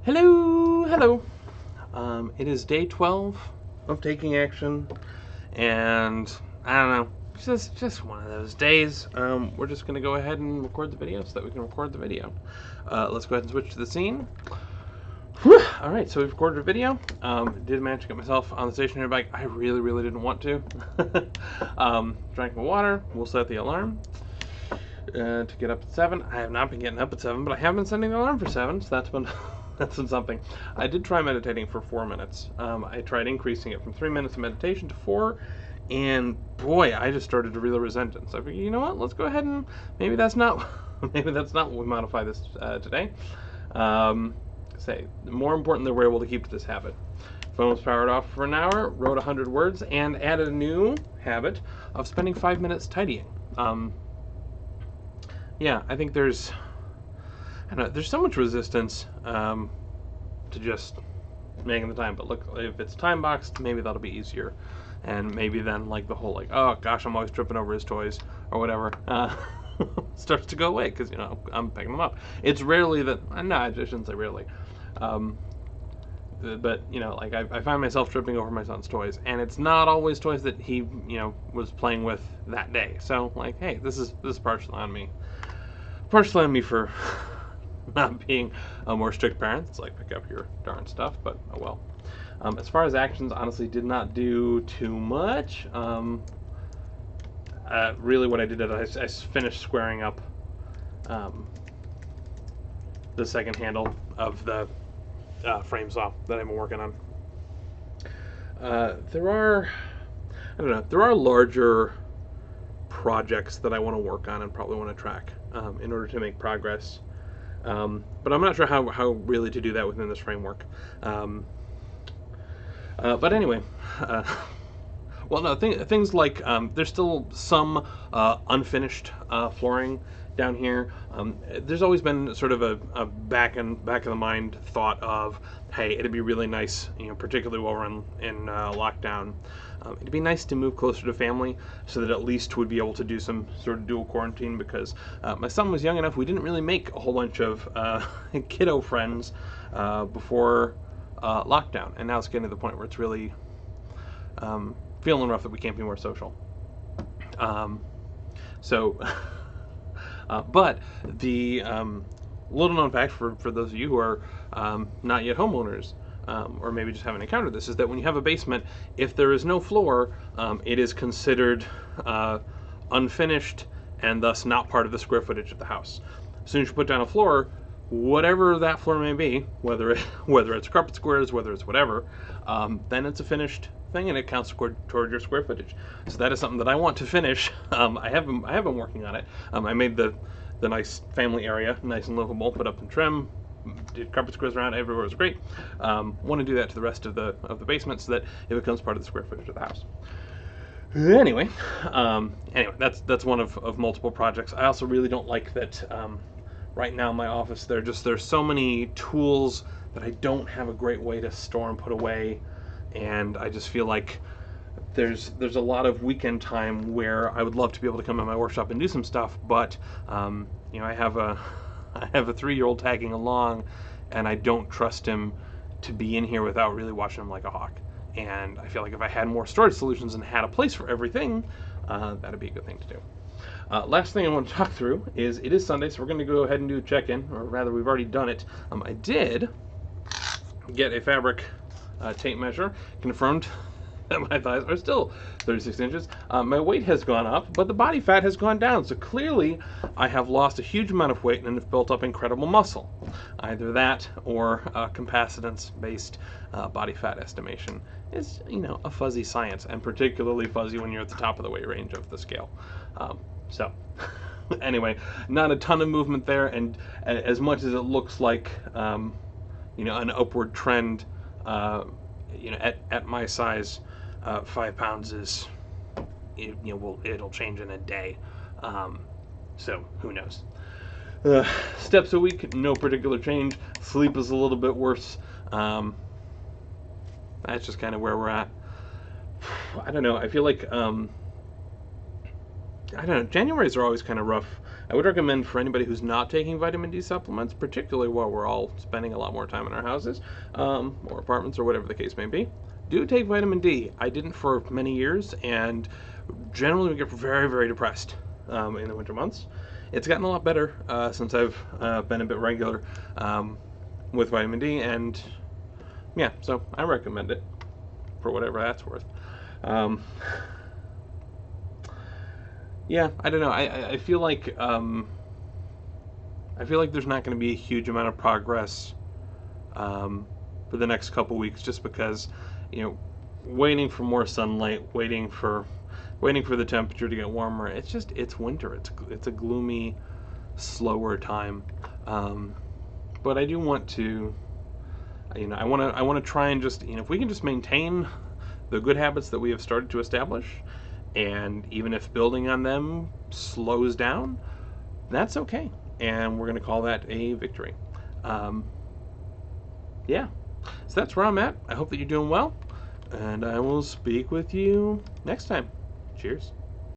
Hello, hello. It is day 12 of taking action, and I don't know, just one of those days. We're just gonna go ahead and record the video so that we can record the video. Let's go ahead and switch to the scene. Whew. All right, so we've recorded a video. Did manage to get myself on the stationary bike. I really didn't want to. Drank my water. We'll set the alarm to get up at 7. I have not been getting up at 7, but I have been setting the alarm for 7, so that's been that's been something. I did try meditating for 4 minutes. I tried increasing it from 3 minutes of meditation to 4, and boy, I just started to really resent it. So I figured, you know what? Let's go ahead and maybe that's not what we modify this today. More important that we're able to keep to this habit. Phone was powered off for an hour, wrote 100 words, and added a new habit of spending 5 minutes tidying. Yeah, I think there's so much resistance to just making the time. But look, if it's time boxed, maybe that'll be easier. And maybe then, like, the whole, like, oh gosh, I'm always tripping over his toys or whatever, starts to go away because, I'm picking them up. It's rarely that, no, I shouldn't say rarely. But, like, I find myself tripping over my son's toys, and it's not always toys that he, was playing with that day. So, like, hey, this is partially on me. Partially on me for not being a more strict parent. It's like, pick up your darn stuff, but oh well. As far as actions, honestly, did not do too much. Really what I did is I finished squaring up the second handle of the frame saw that I've been working on. There are larger projects that I want to work on and probably want to track in order to make progress. But I'm not sure how really to do that within this framework. But anyway, well, no, things like there's still some unfinished flooring down here. There's always been sort of a back of the mind thought of, hey, it'd be really nice, particularly while we're in lockdown. It'd be nice to move closer to family so that at least we'd be able to do some sort of dual quarantine, because my son was young enough, we didn't really make a whole bunch of kiddo friends before lockdown, and now it's getting to the point where it's really feeling rough that we can't be more social. But the little known fact for those of you who are not yet homeowners, or maybe just haven't encountered this, is that when you have a basement, if there is no floor, it is considered unfinished and thus not part of the square footage of the house. As soon as you put down a floor, whatever that floor may be, whether it's carpet squares, whether it's whatever, then it's a finished thing and it counts toward your square footage. So that is something that I want to finish. I have been working on it. I made the nice family area nice and livable, put up and trim, did carpet squares around everywhere. It was great. Want to do that to the rest of the basement so that it becomes part of the square footage of the house. Anyway, that's one of multiple projects. I also really don't like that. Right now in my office, there's so many tools that I don't have a great way to store and put away, and I just feel like there's a lot of weekend time where I would love to be able to come in my workshop and do some stuff, but I have a 3-year-old tagging along, and I don't trust him to be in here without really watching him like a hawk. And I feel like if I had more storage solutions and had a place for everything, that'd be a good thing to do. Last thing I want to talk through is, it is Sunday, so we're going to go ahead and do a check-in, or rather, we've already done it. I did get a fabric tape measure, confirmed that my thighs are still 36 inches. My weight has gone up, but the body fat has gone down, so clearly I have lost a huge amount of weight and have built up incredible muscle. Either that or capacitance-based body fat estimation is, a fuzzy science, and particularly fuzzy when you're at the top of the weight range of the scale. So, anyway, not a ton of movement there, and as much as it looks like, an upward trend, at my size, 5 pounds is, it'll change in a day. So who knows? Steps a week, no particular change. Sleep is a little bit worse. That's just kind of where we're at. I don't know. I feel like, Januaries are always kind of rough I would recommend for anybody who's not taking vitamin D supplements, particularly while we're all spending a lot more time in our houses or apartments or whatever the case may be, do take vitamin D. I didn't for many years, and generally we get very, very depressed in the winter months. It's gotten a lot better since I've been a bit regular with vitamin D, and yeah, so I recommend it for whatever that's worth. Yeah, I don't know. I feel like there's not going to be a huge amount of progress for the next couple weeks, just because, you know, waiting for more sunlight, waiting for the temperature to get warmer. It's winter. It's a gloomy, slower time. But I do want to, I want to try and just, if we can just maintain the good habits that we have started to establish, and even if building on them slows down, that's okay. And we're going to call that a victory. Yeah. So that's where I'm at. I hope that you're doing well, and I will speak with you next time. Cheers.